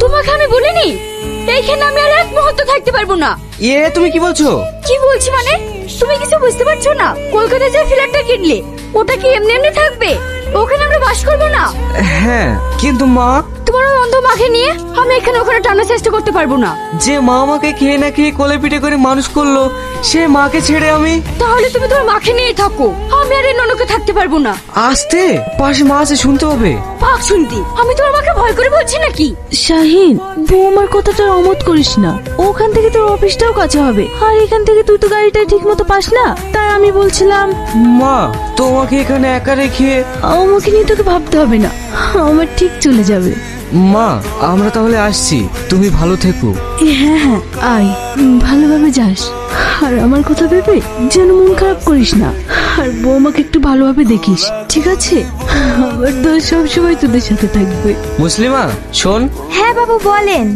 তোমাকে আমি বলিনি এইখানে আমি আর এক মুহূর্ত থাকতে পারবো না। তুমি কি বলছো? কি বলছি মানে? তুমি কিছু বুঝতে পারছো না? কলকাতায় যে ফ্ল্যাটটা কিনলে ওটা কি এমনি এমনি থাকবে? ওখানে আমরা বাস করবো না? হ্যাঁ, কিন্তু মা, তোমার ওই অন্ধ মাকে নিয়ে আমি এখানে ওখানে টানার চেষ্টা করতে পারবো না। যে মা আমাকে খেয়ে না খেয়ে কোলে পিঠে করে মানুষ করলো, সে মাকে ছেড়ে আমি? তাহলে তুমি তোমার মাকে নিয়ে থাকো, আমি আর এই ননকে থাকতে পারবো না। আসতে পাশে মা আছে, শুনতে হবে। পাক শুনতি, আমি তোমার মাকে ভয় করে বলছি নাকি? শাহিন, বৌমার কথাটা অমত করিস না। ওখান থেকে তোর অফিসটাও কাছে হবে, আর এখান থেকে তুই তো গাড়িটা ঠিক মতো পাস না। তাই আমি বলছিলাম, মা, তোমাকে এখানে একা রেখে আমাকে নিয়ে তোকে ভাবতে হবে না, আমার ঠিক চলে যাবে। মা, আমরা তাহলে আসছি, তুমি ভালো থেকো। হ্যাঁ হ্যাঁ, আয়, ভালোভাবে যাস। আর আমার কথা ভেবে যেন মন খারাপ করিস না, আর বৌমাকে একটু ভালোভাবে দেখিস, ঠিক আছে? আমার দোষ সবসময় তোদের সাথে থাকবে। মুসলিমা, শোন। হ্যাঁ বাবু, বলেন।